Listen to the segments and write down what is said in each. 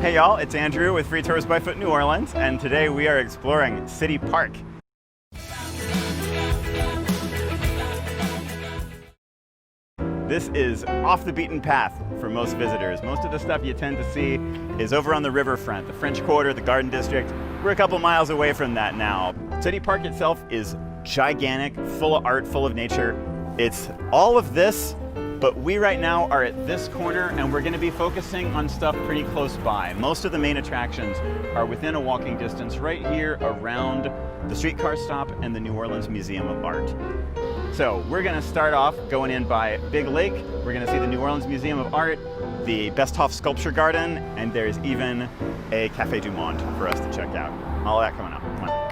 Hey y'all, it's Andrew with Free Tours by Foot New Orleans, and today we are exploring City Park. This is off the beaten path for most visitors. Most of the stuff you tend to see is over on the riverfront, the French Quarter, the Garden District. We're a couple miles away from that now. City Park itself is gigantic, full of art, full of nature. It's all of this, but we right now are at this corner and we're going to be focusing on stuff pretty close by. Most of the main attractions are within a walking distance right here around the streetcar stop and the New Orleans Museum of Art. So we're going to start off going in by Big Lake. We're going to see the New Orleans Museum of Art, the Besthoff Sculpture Garden, and there's even a Café du Monde for us to check out. All that coming up. Come on.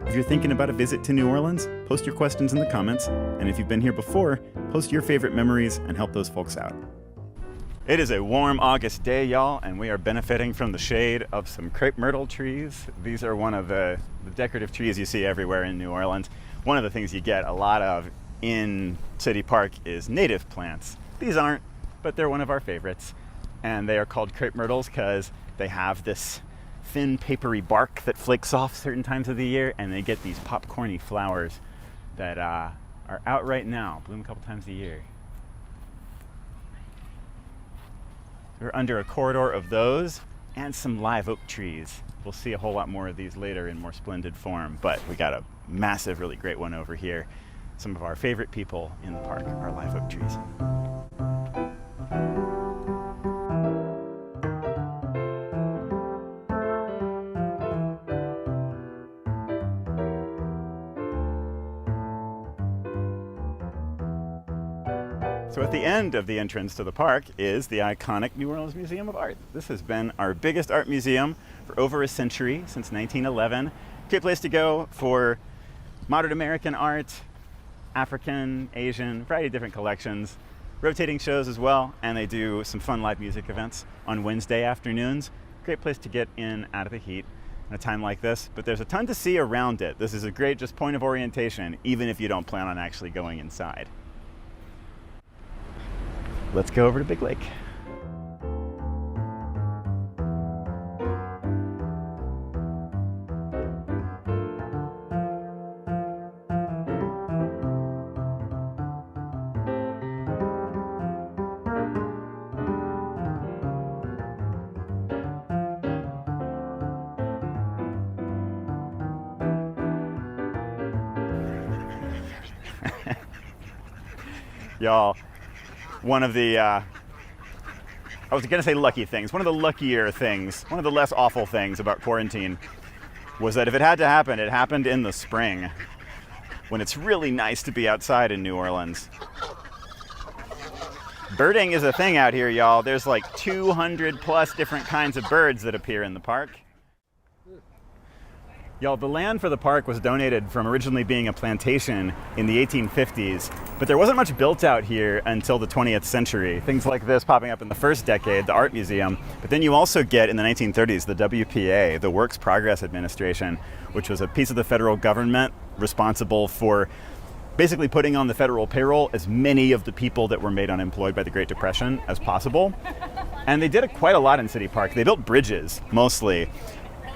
If you're thinking about a visit to New Orleans, post your questions in the comments. And if you've been here before, post your favorite memories and help those folks out. It is a warm August day, y'all, and we are benefiting from the shade of some crepe myrtle trees. These are one of the decorative trees you see everywhere in New Orleans. One of the things you get a lot of in City Park is native plants. These aren't, but they're one of our favorites. And they are called crepe myrtles because they have this thin papery bark that flakes off certain times of the year, and they get these popcorny flowers that are out right now, bloom a couple times a year. We're under a corridor of those and some live oak trees. We'll see a whole lot more of these later in more splendid form, but we got a massive, really great one over here. Some of our favorite people in the park are live oak trees. So at the end of the entrance to the park is the iconic New Orleans Museum of Art. This has been our biggest art museum for over a century, since 1911. Great place to go for modern American art, African, Asian, variety of different collections, rotating shows as well, and they do some fun live music events on Wednesday afternoons. Great place to get in out of the heat at a time like this, but there's a ton to see around it. This is a great just point of orientation, even if you don't plan on actually going inside. Let's go over to Big Lake. Y'all, one of the, I was gonna say lucky things, one of the luckier things, one of the less awful things about quarantine was that if it had to happen, it happened in the spring when it's really nice to be outside in New Orleans. Birding is a thing out here, y'all. There's like 200 plus different kinds of birds that appear in the park. Y'all, the land for the park was donated from originally being a plantation in the 1850s, but there wasn't much built out here until the 20th century. Things like this popping up in the first decade, the art museum, but then you also get in the 1930s the WPA, the Works Progress Administration, which was a piece of the federal government responsible for basically putting on the federal payroll as many of the people that were made unemployed by the Great Depression as possible. And they did quite a lot in City Park. They built bridges, mostly.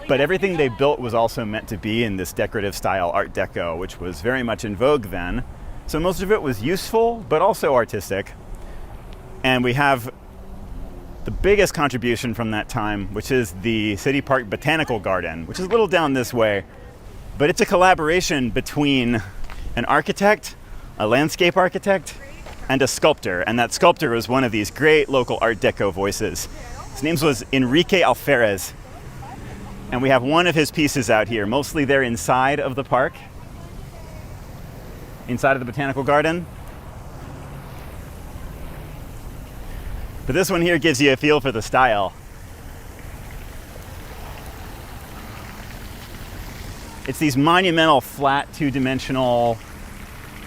But everything they built was also meant to be in this decorative style, Art Deco, which was very much in vogue then. So most of it was useful, but also artistic. And we have the biggest contribution from that time, which is the City Park Botanical Garden, which is a little down this way. But it's a collaboration between an architect, a landscape architect, and a sculptor. And that sculptor was one of these great local Art Deco voices. His name was Enrique Alferez. And we have one of his pieces out here. Mostly they're inside of the park, inside of the botanical garden. But this one here gives you a feel for the style. It's these monumental, flat, two-dimensional,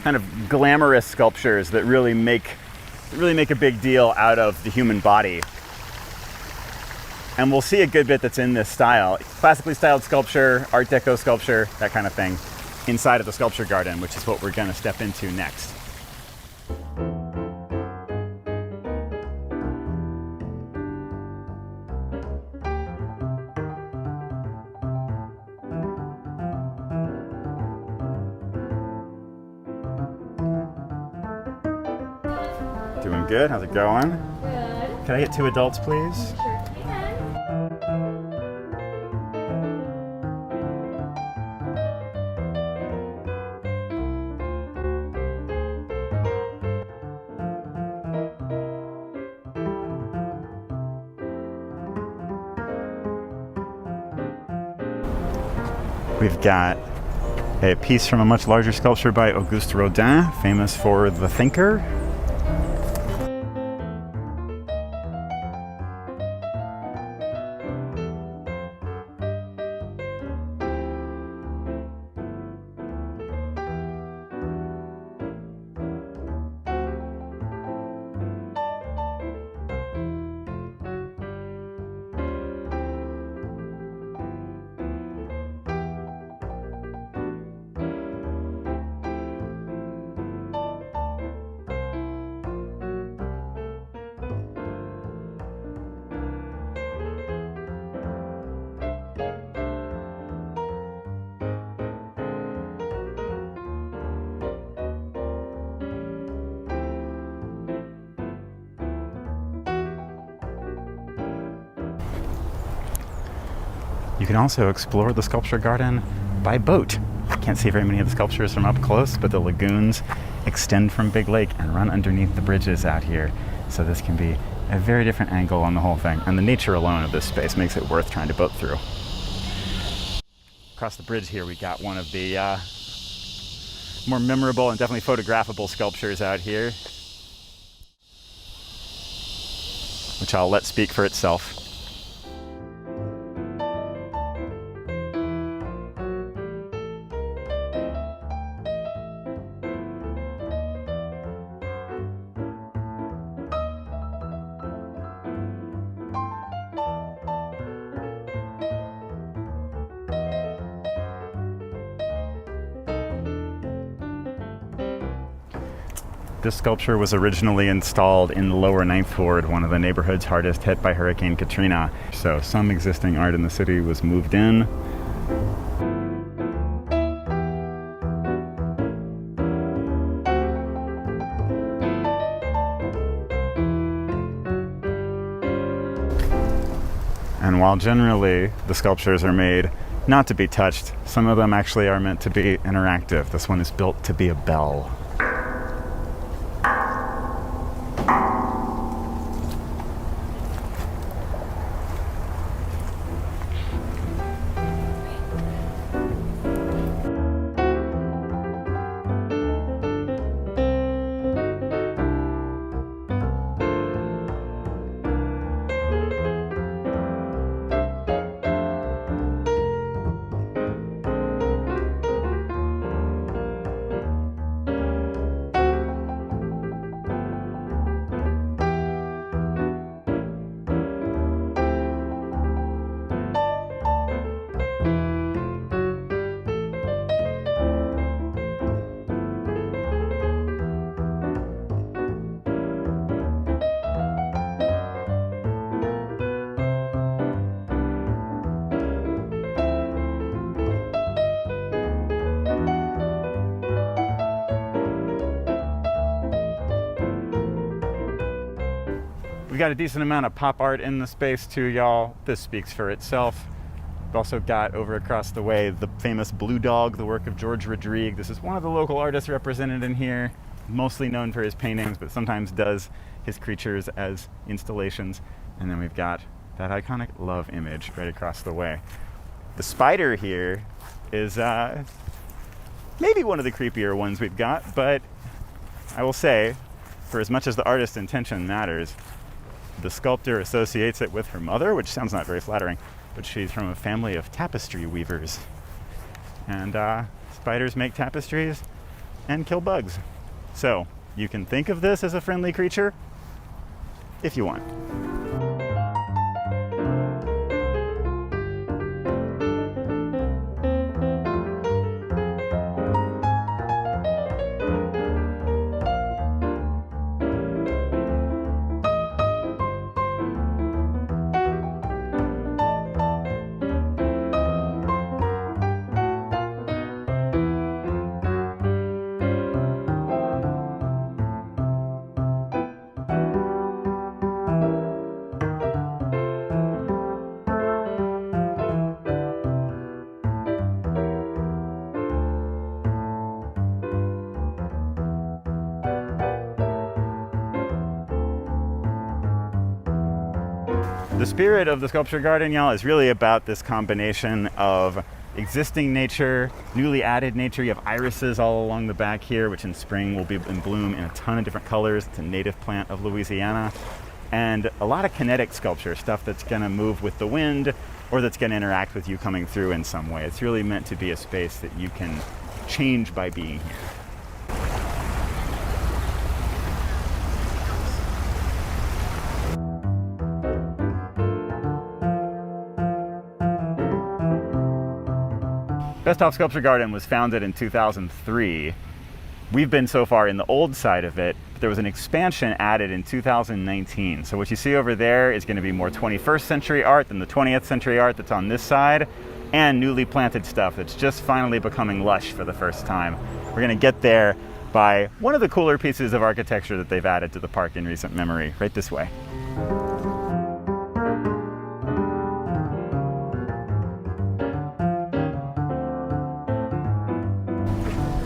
kind of glamorous sculptures that really make a big deal out of the human body. And we'll see a good bit that's in this style. Classically styled sculpture, Art Deco sculpture, that kind of thing, inside of the sculpture garden, which is what we're gonna step into next. good. How's it going? Good. Can I get 2 adults, please? Sure can. We've got a piece from a much larger sculpture by Auguste Rodin, famous for The Thinker. You can also explore the sculpture garden by boat. Can't see very many of the sculptures from up close, but the lagoons extend from Big Lake and run underneath the bridges out here. So this can be a very different angle on the whole thing. And the nature alone of this space makes it worth trying to boat through. Across the bridge here, we got one of the more memorable and definitely photographable sculptures out here, which I'll let speak for itself. This sculpture was originally installed in the lower 9th Ward, one of the neighborhoods hardest hit by Hurricane Katrina. So some existing art in the city was moved in. And while generally the sculptures are made not to be touched, some of them actually are meant to be interactive. This one is built to be a bell. We got a decent amount of pop art in the space too, y'all. This speaks for itself. We've also got over across the way the famous Blue Dog, the work of George Rodrigue. This is one of the local artists represented in here, mostly known for his paintings, but sometimes does his creatures as installations. And then we've got that iconic love image right across the way. The spider here is maybe one of the creepier ones we've got, but I will say, for as much as the artist's intention matters, the sculptor associates it with her mother, which sounds not very flattering, but she's from a family of tapestry weavers. And spiders make tapestries and kill bugs. So you can think of this as a friendly creature if you want. The spirit of the sculpture garden, y'all, is really about this combination of existing nature, newly added nature. You have irises all along the back here, which in spring will be in bloom in a ton of different colors. It's a native plant of Louisiana. And a lot of kinetic sculpture, stuff that's gonna move with the wind or that's gonna interact with you coming through in some way. It's really meant to be a space that you can change by being here. Besthoff Sculpture Garden was founded in 2003. We've been so far in the old side of it, but there was an expansion added in 2019. So what you see over there is going to be more 21st century art than the 20th century art that's on this side, and newly planted stuff that's just finally becoming lush for the first time. We're going to get there by one of the cooler pieces of architecture that they've added to the park in recent memory, right this way.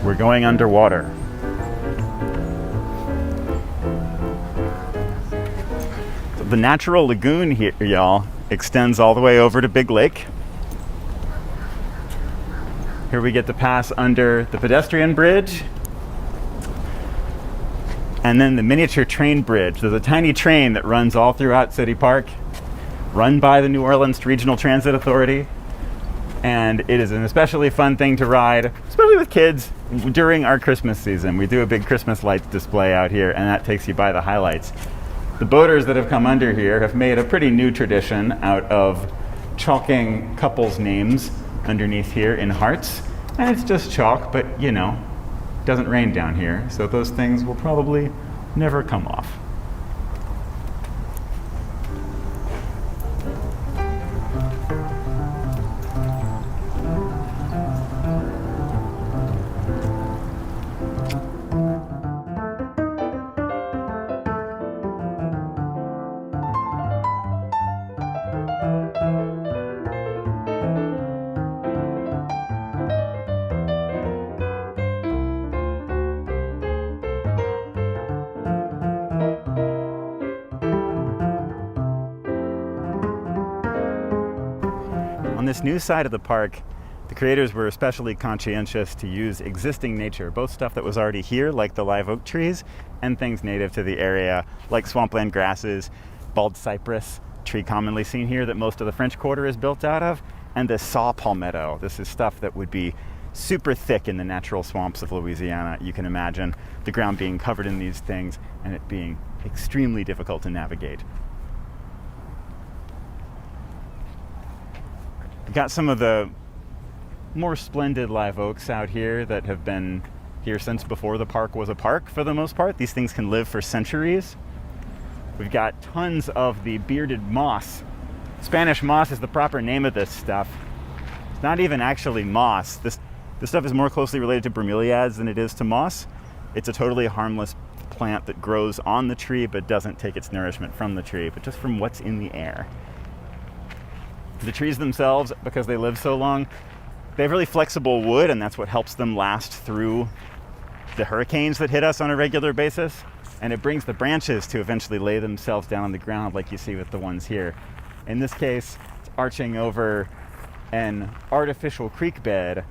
We're going underwater. So the natural lagoon here, y'all, extends all the way over to Big Lake. Here we get to pass under the pedestrian bridge. And then the miniature train bridge. There's a tiny train that runs all throughout City Park, run by the New Orleans Regional Transit Authority. And it is an especially fun thing to ride, especially with kids, during our Christmas season. We do a big Christmas lights display out here, and that takes you by the highlights. The boaters that have come under here have made a pretty new tradition out of chalking couples' names underneath here in hearts. And it's just chalk, but you know, it doesn't rain down here, so those things will probably never come off. On this new side of the park, the creators were especially conscientious to use existing nature, both stuff that was already here, like the live oak trees, and things native to the area, like swampland grasses, bald cypress, tree commonly seen here that most of the French Quarter is built out of, and this saw palmetto. This is stuff that would be super thick in the natural swamps of Louisiana. You can imagine the ground being covered in these things and it being extremely difficult to navigate. We've got some of the more splendid live oaks out here that have been here since before the park was a park for the most part. These things can live for centuries. We've got tons of the bearded moss. Spanish moss is the proper name of this stuff. It's not even actually moss. This stuff is more closely related to bromeliads than it is to moss. It's a totally harmless plant that grows on the tree but doesn't take its nourishment from the tree, but just from what's in the air. The trees themselves, because they live so long, they have really flexible wood, and that's what helps them last through the hurricanes that hit us on a regular basis. And it brings the branches to eventually lay themselves down on the ground like you see with the ones here. In this case, it's arching over an artificial creek bed.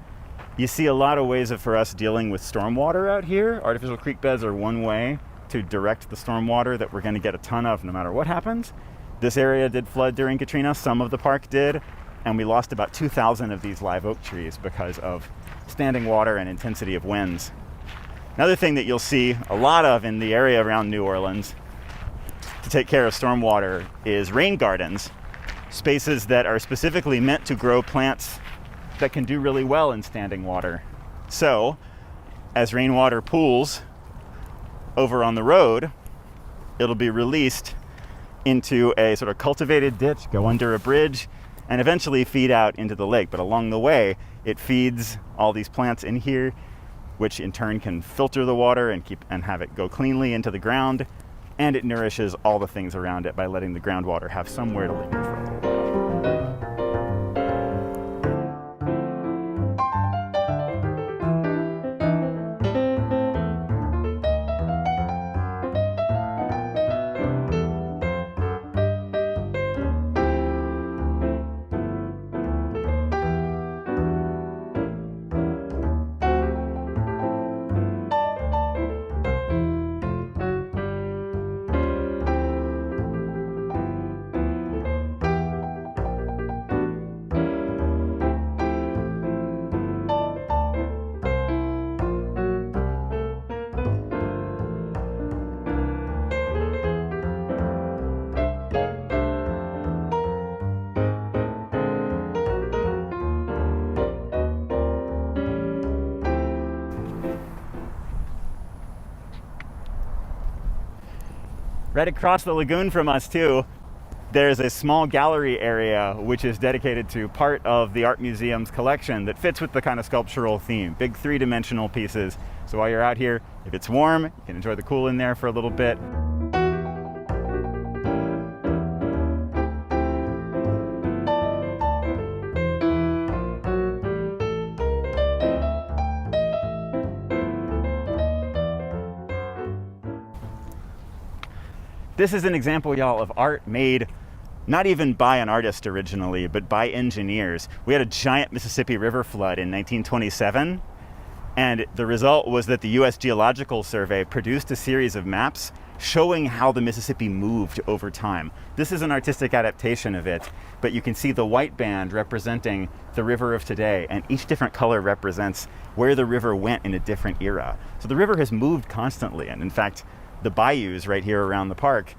You see a lot of ways for us dealing with stormwater out here. Artificial creek beds are one way to direct the stormwater that we're going to get a ton of no matter what happens. This area did flood during Katrina, some of the park did, and we lost about 2,000 of these live oak trees because of standing water and intensity of winds. Another thing that you'll see a lot of in the area around New Orleans to take care of stormwater is rain gardens, spaces that are specifically meant to grow plants that can do really well in standing water. So, as rainwater pools over on the road, it'll be released into a sort of cultivated ditch, go under a bridge, and eventually feed out into the lake. But along the way, it feeds all these plants in here, which in turn can filter the water and have it go cleanly into the ground, and it nourishes all the things around it by letting the groundwater have somewhere to linger for a little while. Right across the lagoon from us too, there's a small gallery area which is dedicated to part of the art museum's collection that fits with the kind of sculptural theme, big three-dimensional pieces. So while you're out here, if it's warm, you can enjoy the cool in there for a little bit. This is an example, y'all, of art made not even by an artist originally, but by engineers. We had a giant Mississippi River flood in 1927, and the result was that the U.S. Geological Survey produced a series of maps showing how the Mississippi moved over time. This is an artistic adaptation of it, but you can see the white band representing the river of today, and each different color represents where the river went in a different era. So the river has moved constantly, and in fact, the bayous right here around the park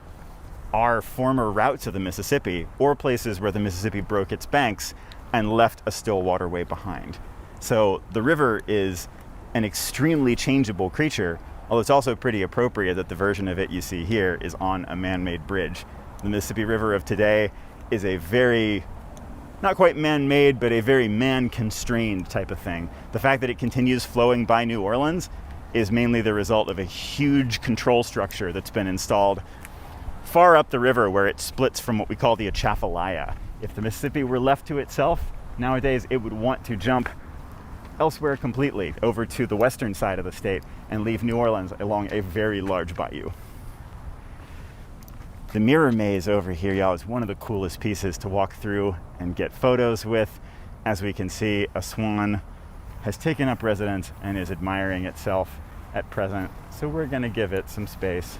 are former routes of the Mississippi, or places where the Mississippi broke its banks and left a still waterway behind. So the river is an extremely changeable creature, although it's also pretty appropriate that the version of it you see here is on a man-made bridge. The Mississippi River of today is a very, not quite man-made, but a very man-constrained type of thing. The fact that it continues flowing by New Orleans is mainly the result of a huge control structure that's been installed far up the river where it splits from what we call the Atchafalaya. If the Mississippi were left to itself, nowadays it would want to jump elsewhere completely over to the western side of the state and leave New Orleans along a very large bayou. The mirror maze over here, y'all, is one of the coolest pieces to walk through and get photos with. As we can see, a swan has taken up residence and is admiring itself at present, so we're going to give it some space.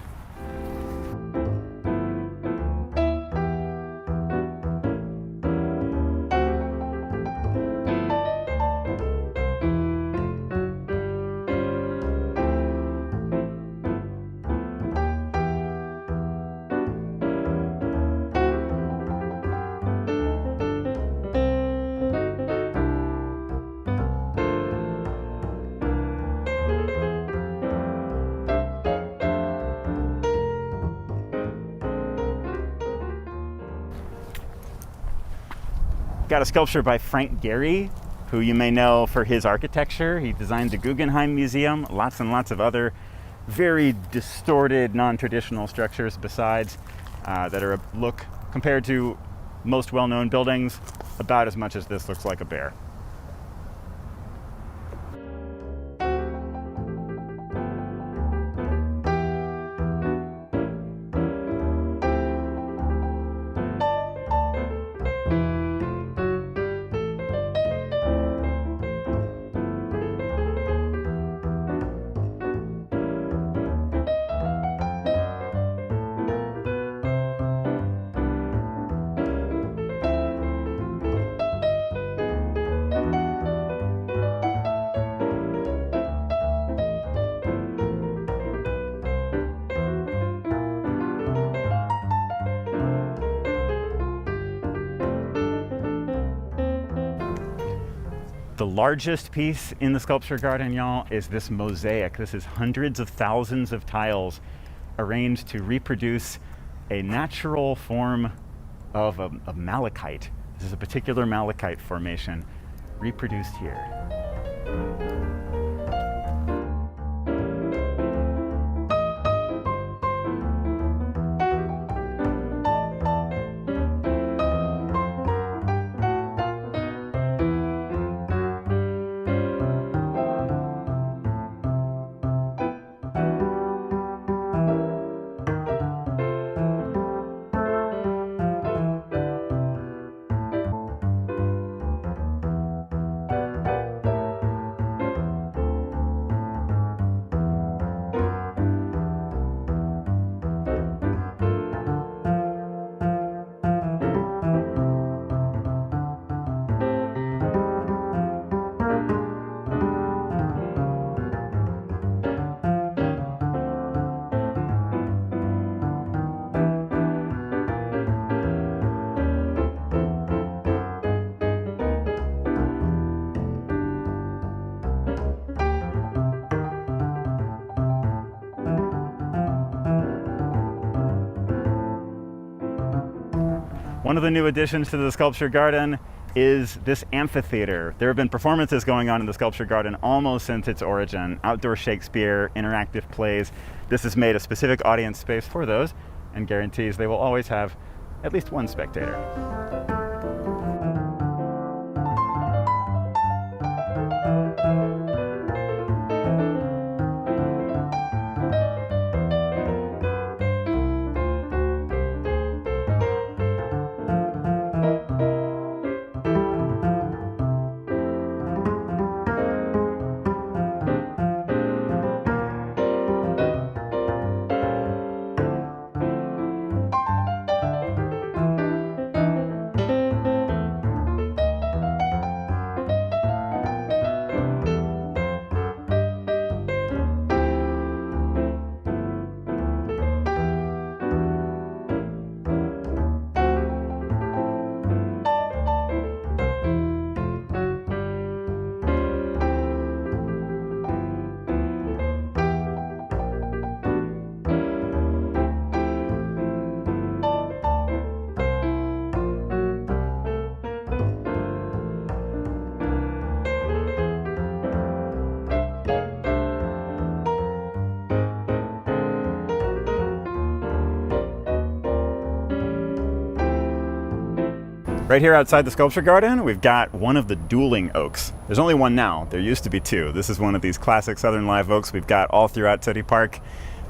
Got a sculpture by Frank Gehry, who you may know for his architecture. He designed the Guggenheim Museum, lots and lots of other very distorted, non-traditional structures besides, that are a look, compared to most well-known buildings, about as much as this looks like a bear. The largest piece in the sculpture garden, y'all, is this mosaic. This is hundreds of thousands of tiles arranged to reproduce a natural form of malachite. This is a particular malachite formation reproduced here. One of the new additions to the sculpture garden is this amphitheater. There have been performances going on in the sculpture garden almost since its origin. Outdoor Shakespeare, interactive plays. This has made a specific audience space for those and guarantees they will always have at least one spectator. Right here outside the sculpture garden, we've got one of the Dueling Oaks. There's only one now. There used to be two. This is one of these classic southern live oaks we've got all throughout City Park.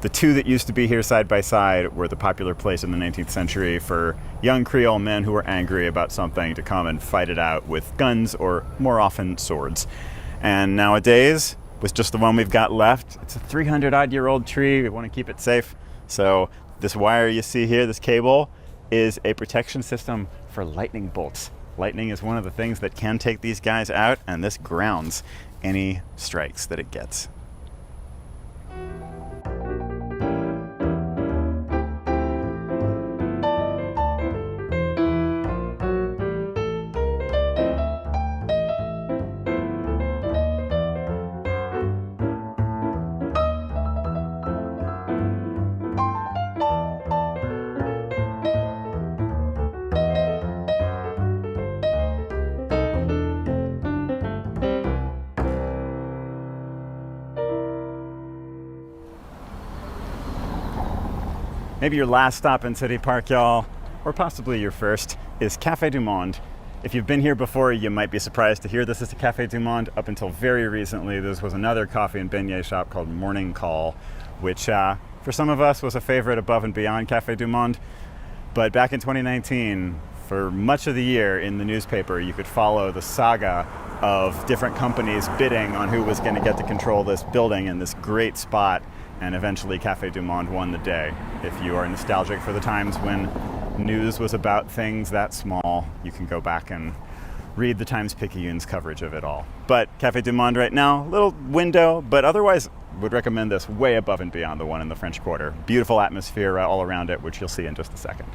The two that used to be here side by side were the popular place in the 19th century for young Creole men who were angry about something to come and fight it out with guns or more often swords. And nowadays, with just the one we've got left, it's a 300-odd-year-old tree. We want to keep it safe. So this wire you see here, this cable, is a protection system for lightning bolts. Lightning is one of the things that can take these guys out, and this grounds any strikes that it gets. Maybe your last stop in City Park, y'all, or possibly your first, is Café du Monde. If you've been here before, you might be surprised to hear this is the Café du Monde. Up until very recently, this was another coffee and beignet shop called Morning Call, which for some of us was a favorite above and beyond Café du Monde. But back in 2019, for much of the year in the newspaper, you could follow the saga of different companies bidding on who was going to get to control this building in this great spot. And eventually Café du Monde won the day. If you are nostalgic for the times when news was about things that small, you can go back and read the Times-Picayune's coverage of it all. But Café du Monde right now, little window, but otherwise would recommend this way above and beyond the one in the French Quarter. Beautiful atmosphere all around it, which you'll see in just a second.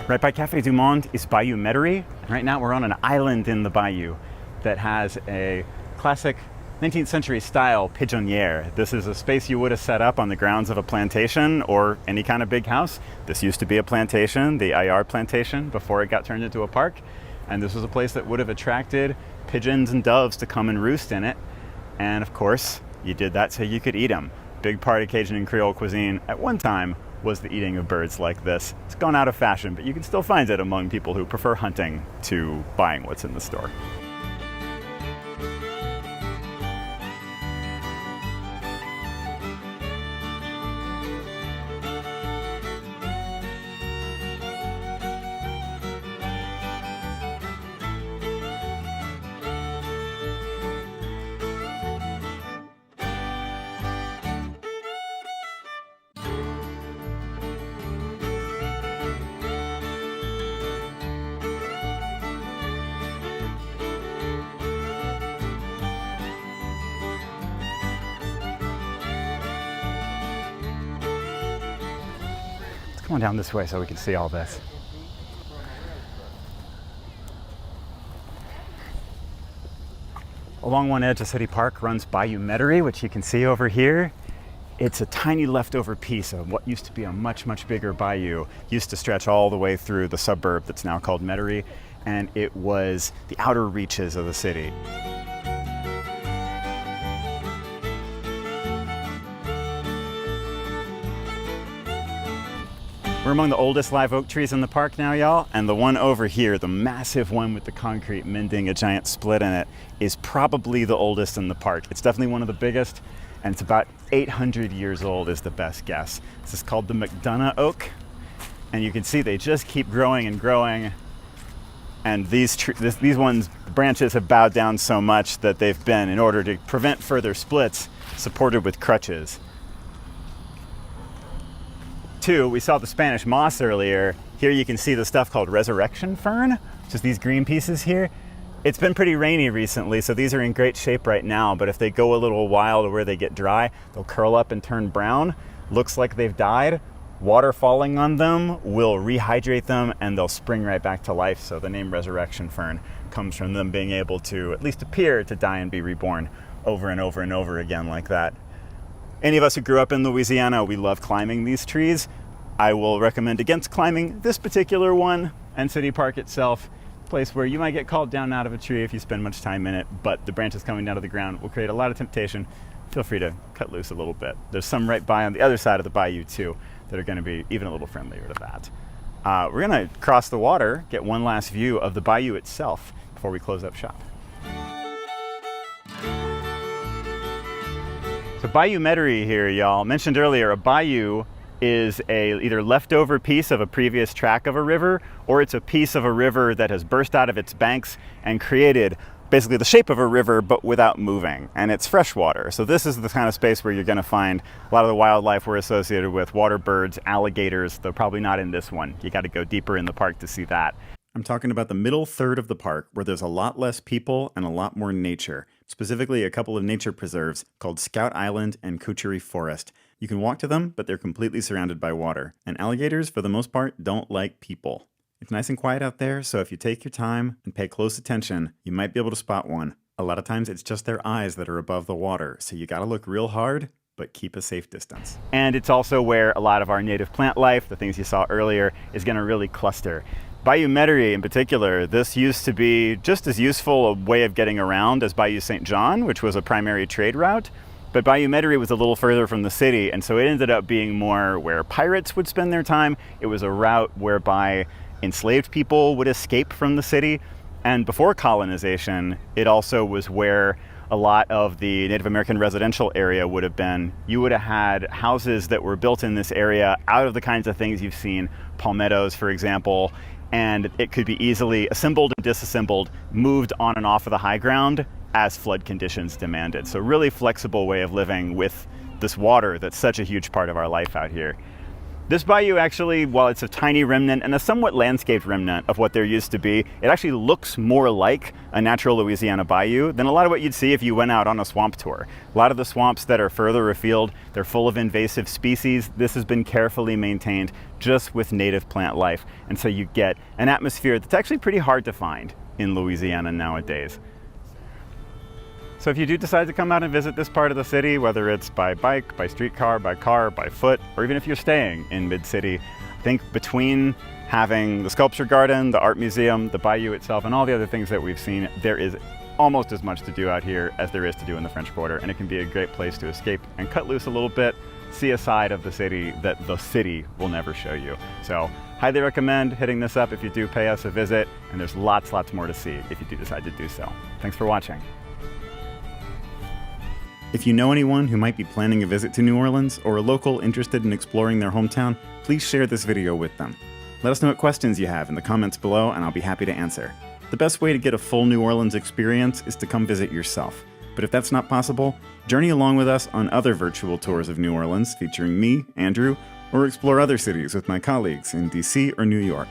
Right by Café du Monde is Bayou Metairie. Right now we're on an island in the bayou that has a classic 19th century style pigeonnier. This is a space you would have set up on the grounds of a plantation or any kind of big house. This used to be a plantation, the Ayar plantation, before it got turned into a park. And this was a place that would have attracted pigeons and doves to come and roost in it. And of course, you did that so you could eat them. Big part of Cajun and Creole cuisine at one time was the eating of birds like this. It's gone out of fashion, but you can still find it among people who prefer hunting to buying what's in the store. Come on down this way so we can see all this. Along one edge of City Park runs Bayou Metairie, which you can see over here. It's a tiny leftover piece of what used to be a much, much bigger bayou. Used to stretch all the way through the suburb that's now called Metairie, and it was the outer reaches of the city. We're among the oldest live oak trees in the park now, y'all, and the one over here, the massive one with the concrete mending a giant split in it, is probably the oldest in the park. It's definitely one of the biggest, and it's about 800 years old is the best guess. This is called the McDonough oak, and you can see they just keep growing and growing, and these ones, the branches have bowed down so much that they've been, in order to prevent further splits, supported with crutches. We saw the Spanish moss earlier. Here you can see the stuff called resurrection fern, just these green pieces here. It's been pretty rainy recently, so these are in great shape right now, but if they go a little while to where they get dry, they'll curl up and turn brown. Looks like they've died. Water falling on them will rehydrate them and they'll spring right back to life. So the name resurrection fern comes from them being able to at least appear to die and be reborn over and over and over again like that. Any of us who grew up in Louisiana, we love climbing these trees. I will recommend against climbing this particular one and City Park itself, a place where you might get called down out of a tree if you spend much time in it, but the branches coming down to the ground will create a lot of temptation. Feel free to cut loose a little bit. There's some right by on the other side of the bayou too that are going to be even a little friendlier to that. We're going to cross the water, get one last view of the bayou itself before we close up shop. So Bayou Metairie here, y'all. Mentioned earlier, a bayou is a either leftover piece of a previous track of a river, or it's a piece of a river that has burst out of its banks and created basically the shape of a river but without moving, and it's freshwater. So this is the kind of space where you're going to find a lot of the wildlife we're associated with: water birds, alligators, though probably not in this one. You got to go deeper in the park to see that. I'm talking about the middle third of the park, where there's a lot less people and a lot more nature, specifically a couple of nature preserves called Scout Island and Couchery Forest. You can walk to them, but they're completely surrounded by water, and alligators, for the most part, don't like people. It's nice and quiet out there, so if you take your time and pay close attention, you might be able to spot one. A lot of times it's just their eyes that are above the water, so you gotta look real hard, but keep a safe distance. And it's also where a lot of our native plant life, the things you saw earlier, is gonna really cluster. Bayou Metairie in particular, this used to be just as useful a way of getting around as Bayou St. John, which was a primary trade route. But Bayou Metairie was a little further from the city, and so it ended up being more where pirates would spend their time. It was a route whereby enslaved people would escape from the city. And before colonization, it also was where a lot of the Native American residential area would have been. You would have had houses that were built in this area out of the kinds of things you've seen, palmettos, for example, and it could be easily assembled and disassembled, moved on and off of the high ground as flood conditions demanded. So really flexible way of living with this water that's such a huge part of our life out here. This bayou actually, while it's a tiny remnant and a somewhat landscaped remnant of what there used to be, it actually looks more like a natural Louisiana bayou than a lot of what you'd see if you went out on a swamp tour. A lot of the swamps that are further afield, they're full of invasive species. This has been carefully maintained just with native plant life. And so you get an atmosphere that's actually pretty hard to find in Louisiana nowadays. So if you do decide to come out and visit this part of the city, whether it's by bike, by streetcar, by car, by foot, or even if you're staying in mid-city, I think between having the sculpture garden, the art museum, the bayou itself, and all the other things that we've seen, there is almost as much to do out here as there is to do in the French Quarter, and it can be a great place to escape and cut loose a little bit, see a side of the city that the city will never show you. So highly recommend hitting this up if you do pay us a visit, and there's lots more to see if you do decide to do so. Thanks for watching. If you know anyone who might be planning a visit to New Orleans, or a local interested in exploring their hometown, please share this video with them. Let us know what questions you have in the comments below, and I'll be happy to answer. The best way to get a full New Orleans experience is to come visit yourself. But if that's not possible, journey along with us on other virtual tours of New Orleans featuring me, Andrew, or explore other cities with my colleagues in DC or New York.